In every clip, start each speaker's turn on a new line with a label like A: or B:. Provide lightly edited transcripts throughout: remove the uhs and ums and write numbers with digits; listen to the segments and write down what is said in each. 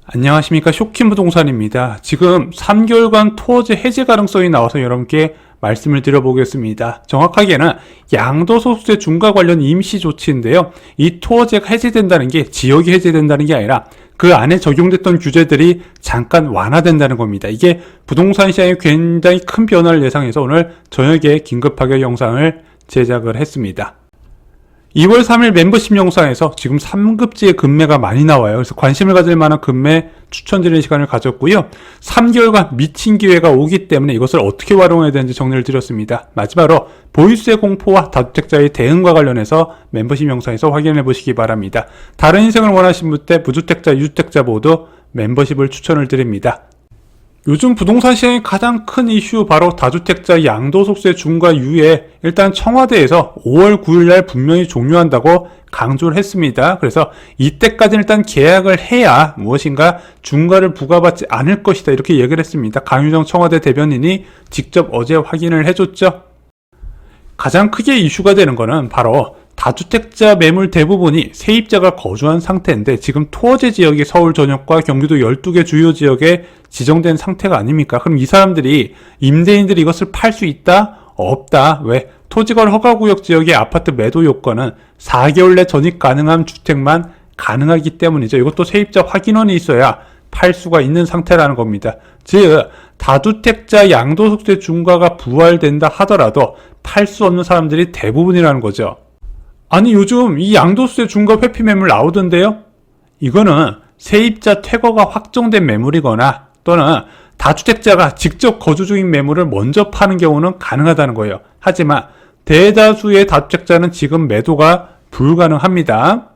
A: 안녕하십니까. 쇼킹부동산입니다. 지금 3개월간 토어제 해제 가능성이 나와서 여러분께 말씀을 드려보겠습니다. 정확하게는 양도소득세 중과 관련 임시 조치인데요. 이 토어제가 해제된다는 게 지역이 해제된다는 게 아니라 그 안에 적용됐던 규제들이 잠깐 완화된다는 겁니다. 이게 부동산 시장에 굉장히 큰 변화를 예상해서 오늘 저녁에 긴급하게 영상을 제작을 했습니다. 2월 3일 멤버십 영상에서 지금 3급지의 급매가 많이 나와요. 그래서 관심을 가질 만한 급매 추천드리는 시간을 가졌고요. 3개월간 미친 기회가 오기 때문에 이것을 어떻게 활용해야 되는지 정리를 드렸습니다. 마지막으로 보유세 공포와 다주택자의 대응과 관련해서 멤버십 영상에서 확인해 보시기 바랍니다. 다른 인생을 원하시는 분들 무주택자, 유주택자 모두 멤버십을 추천을 드립니다. 요즘 부동산 시장의 가장 큰 이슈 바로 다주택자 양도소득세 중과 유예, 일단 청와대에서 5월 9일날 분명히 종료한다고 강조를 했습니다. 그래서 이때까지는 일단 계약을 해야 무엇인가 중과를 부과받지 않을 것이다, 이렇게 얘기를 했습니다. 강유정 청와대 대변인이 직접 어제 확인을 해줬죠. 가장 크게 이슈가 되는 거는 바로 다주택자 매물 대부분이 세입자가 거주한 상태인데 지금 토어제 지역이 서울 전역과 경기도 12개 주요 지역에 지정된 상태가 아닙니까? 그럼 이 사람들이, 임대인들이 이것을 팔 수 있다? 없다? 왜? 토지거래 허가구역 지역의 아파트 매도 요건은 4개월 내 전입 가능한 주택만 가능하기 때문이죠. 이것도 세입자 확인원이 있어야 팔 수가 있는 상태라는 겁니다. 즉 다주택자 양도소득세 중과가 부활된다 하더라도 팔 수 없는 사람들이 대부분이라는 거죠. 아니 요즘 이 양도소득세 중과 회피 매물 나오던데요? 이거는 세입자 퇴거가 확정된 매물이거나 또는 다주택자가 직접 거주 중인 매물을 먼저 파는 경우는 가능하다는 거예요. 하지만 대다수의 다주택자는 지금 매도가 불가능합니다.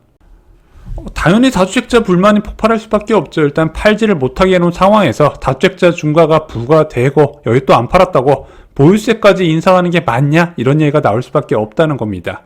A: 당연히 다주택자 불만이 폭발할 수밖에 없죠. 일단 팔지를 못하게 해놓은 상황에서 다주택자 중과가 부과되고 여기 또 안 팔았다고 보유세까지 인상하는 게 맞냐? 이런 얘기가 나올 수밖에 없다는 겁니다.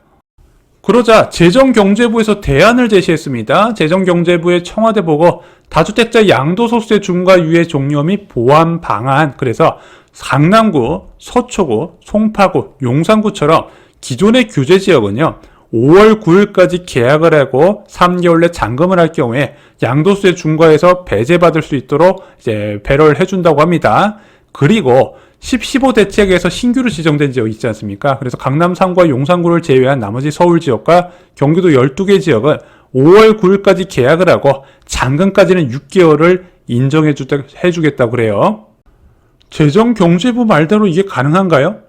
A: 그러자 재정경제부에서 대안을 제시했습니다. 재정경제부의 청와대 보고 다주택자 양도소득세 중과 유예 종료 및 보완 방안, 그래서 강남구, 서초구, 송파구, 용산구처럼 기존의 규제 지역은요 5월 9일까지 계약을 하고 3개월 내 잔금을 할 경우에 양도소득세 중과에서 배제받을 수 있도록 이제 배려를 해준다고 합니다. 그리고 15 대책에서 신규로 지정된 지역이 있지 않습니까? 그래서 강남 3구와 용산구를 제외한 나머지 서울 지역과 경기도 12개 지역은 5월 9일까지 계약을 하고 잔금까지는 6개월을 인정해주겠다고 그래요. 재정경제부 말대로 이게 가능한가요?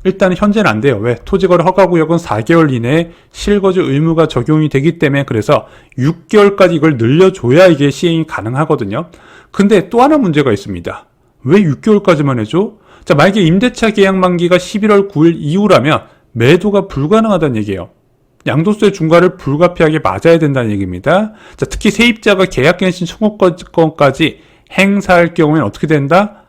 A: 일단 현재는 안 돼요. 왜? 토지거래 허가구역은 4개월 이내에 실거주 의무가 적용이 되기 때문에 그래서 6개월까지 이걸 늘려줘야 이게 시행이 가능하거든요. 근데 또 하나 문제가 있습니다. 왜 6개월까지만 해줘? 자, 만약에 임대차 계약 만기가 11월 9일 이후라면 매도가 불가능하다는 얘기예요. 양도세 중과를 불가피하게 맞아야 된다는 얘기입니다. 자, 특히 세입자가 계약갱신 청구권까지 행사할 경우에는 어떻게 된다?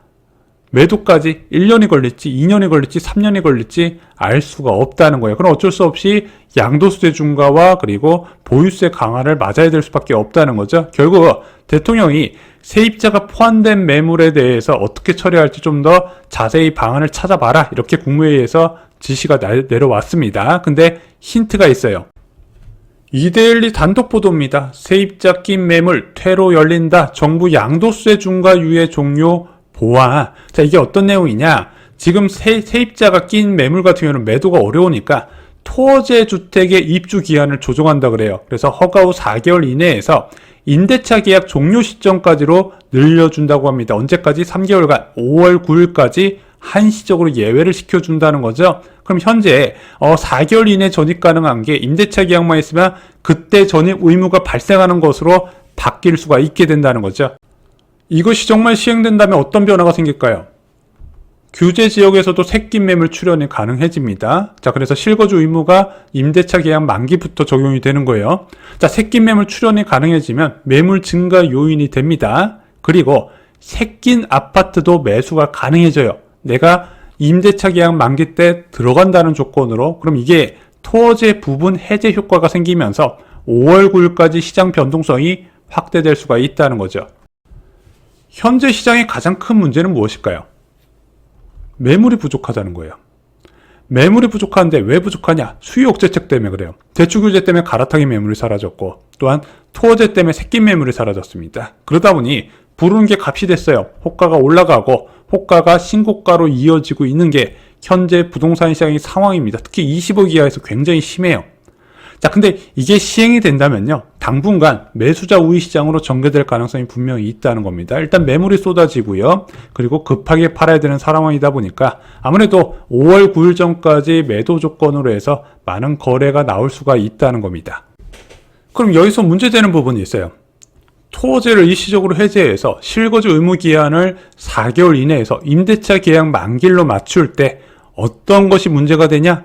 A: 매도까지 1년이 걸릴지 2년이 걸릴지 3년이 걸릴지 알 수가 없다는 거예요. 그럼 어쩔 수 없이 양도세 중과와 그리고 보유세 강화를 맞아야 될 수밖에 없다는 거죠. 결국 대통령이 세입자가 포함된 매물에 대해서 어떻게 처리할지 좀 더 자세히 방안을 찾아봐라, 이렇게 국무회의에서 지시가 내려왔습니다. 근데 힌트가 있어요. 이데일리 단독 보도입니다. 세입자 낀 매물 퇴로 열린다. 정부 양도세 중과 유예 종료 보완. 자, 이게 어떤 내용이냐? 지금 세입자가 낀 매물 같은 경우는 매도가 어려우니까 토어제 주택의 입주 기한을 조정한다 그래요. 그래서 허가 후 4개월 이내에서 임대차 계약 종료 시점까지로 늘려준다고 합니다. 언제까지? 3개월간 5월 9일까지 한시적으로 예외를 시켜준다는 거죠. 그럼 현재 4개월 이내 전입 가능한 게 임대차 계약만 있으면 그때 전입 의무가 발생하는 것으로 바뀔 수가 있게 된다는 거죠. 이것이 정말 시행된다면 어떤 변화가 생길까요? 규제 지역에서도 새낀 매물 출연이 가능해집니다. 자, 그래서 실거주 의무가 임대차 계약 만기부터 적용이 되는 거예요. 자, 새낀 매물 출연이 가능해지면 매물 증가 요인이 됩니다. 그리고 새낀 아파트도 매수가 가능해져요. 내가 임대차 계약 만기 때 들어간다는 조건으로. 그럼 이게 토어제 부분 해제 효과가 생기면서 5월 9일까지 시장 변동성이 확대될 수가 있다는 거죠. 현재 시장의 가장 큰 문제는 무엇일까요? 매물이 부족하다는 거예요. 매물이 부족한데 왜 부족하냐? 수요 억제책 때문에 그래요. 대출 규제 때문에 갈아타기 매물이 사라졌고, 또한 토어제 때문에 새낀 매물이 사라졌습니다. 그러다 보니 부르는 게 값이 됐어요. 호가가 올라가고 호가가 신고가로 이어지고 있는 게 현재 부동산 시장의 상황입니다. 특히 20억 이하에서 굉장히 심해요. 자, 근데 이게 시행이 된다면요, 당분간 매수자 우위 시장으로 전개될 가능성이 분명히 있다는 겁니다. 일단 매물이 쏟아지고요, 그리고 급하게 팔아야 되는 상황이다 보니까 아무래도 5월 9일 전까지 매도 조건으로 해서 많은 거래가 나올 수가 있다는 겁니다. 그럼 여기서 문제되는 부분이 있어요. 토어제를 일시적으로 해제해서 실거주 의무 기한을 4개월 이내에서 임대차 계약 만기로 맞출 때 어떤 것이 문제가 되냐?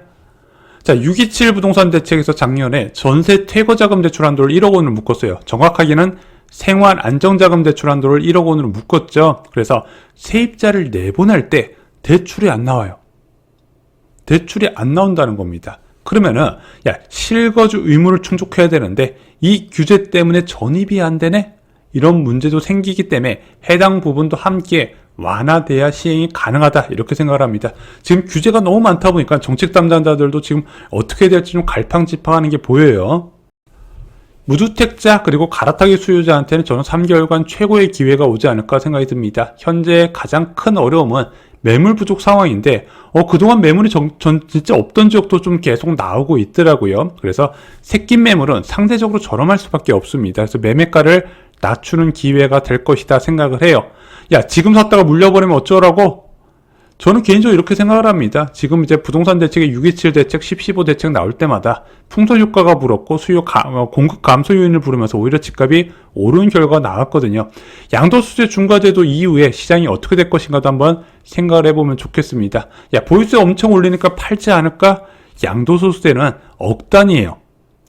A: 자, 627 부동산 대책에서 작년에 전세 퇴거자금 대출 한도를 1억 원으로 묶었어요. 정확하게는 생활 안정자금 대출 한도를 1억 원으로 묶었죠. 그래서 세입자를 내보낼 때 대출이 안 나와요. 대출이 안 나온다는 겁니다. 그러면은, 야, 실거주 의무를 충족해야 되는데 이 규제 때문에 전입이 안 되네? 이런 문제도 생기기 때문에 해당 부분도 함께 완화돼야 시행이 가능하다, 이렇게 생각을 합니다. 지금 규제가 너무 많다 보니까 정책 담당자들도 지금 어떻게 될지 좀 갈팡질팡하는 게 보여요. 무주택자 그리고 갈아타기 수요자한테는 저는 3개월간 최고의 기회가 오지 않을까 생각이 듭니다. 현재 가장 큰 어려움은 매물 부족 상황인데 그동안 매물이 진짜 없던 지역도 좀 계속 나오고 있더라고요. 그래서 새낀 매물은 상대적으로 저렴할 수밖에 없습니다. 그래서 매매가를 낮추는 기회가 될 것이다 생각을 해요. 야, 지금 샀다가 물려버리면 어쩌라고? 저는 개인적으로 이렇게 생각을 합니다. 지금 이제 부동산 대책의 627 대책, 1015 대책 나올 때마다 풍선 효과가 불었고 공급 감소 요인을 부르면서 오히려 집값이 오르는 결과가 나왔거든요. 양도소득세 중과제도 이후에 시장이 어떻게 될 것인가도 한번 생각을 해보면 좋겠습니다. 야, 보유세 엄청 올리니까 팔지 않을까? 양도소득세는 억 단위예요.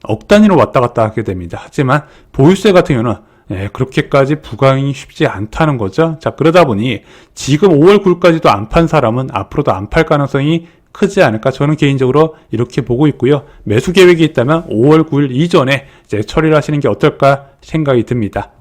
A: 억 단위로 왔다 갔다 하게 됩니다. 하지만 보유세 같은 경우는 그렇게까지 부과하기 쉽지 않다는 거죠. 자, 그러다 보니 지금 5월 9일까지도 안 판 사람은 앞으로도 안 팔 가능성이 크지 않을까, 저는 개인적으로 이렇게 보고 있고요. 매수 계획이 있다면 5월 9일 이전에 이제 처리를 하시는 게 어떨까 생각이 듭니다.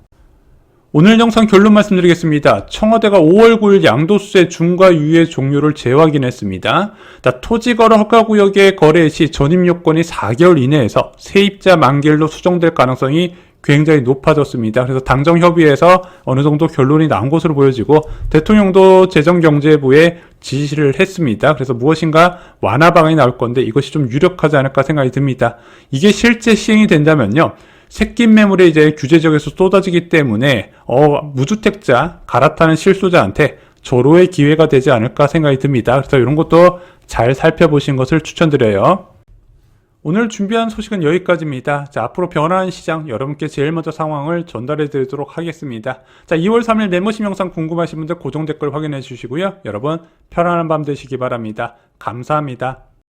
A: 오늘 영상 결론 말씀드리겠습니다. 청와대가 5월 9일 양도세 중과 유예 종료를 재확인했습니다. 토지거래 허가구역의 거래 시 전입 요건이 4개월 이내에서 세입자 만기일로 수정될 가능성이 굉장히 높아졌습니다. 그래서 당정협의회에서 어느 정도 결론이 나온 것으로 보여지고 대통령도 재정경제부에 지시를 했습니다. 그래서 무엇인가 완화 방안이 나올 건데 이것이 좀 유력하지 않을까 생각이 듭니다. 이게 실제 시행이 된다면요, 새낀 매물이 이제 규제 지역에서 쏟아지기 때문에 무주택자, 갈아타는 실소자한테 절호의 기회가 되지 않을까 생각이 듭니다. 그래서 이런 것도 잘 살펴보신 것을 추천드려요. 오늘 준비한 소식은 여기까지입니다. 자, 앞으로 변화하는 시장 여러분께 제일 먼저 상황을 전달해 드리도록 하겠습니다. 자, 2월 3일 멤버십 영상 궁금하신 분들 고정 댓글 확인해 주시고요. 여러분 편안한 밤 되시기 바랍니다. 감사합니다.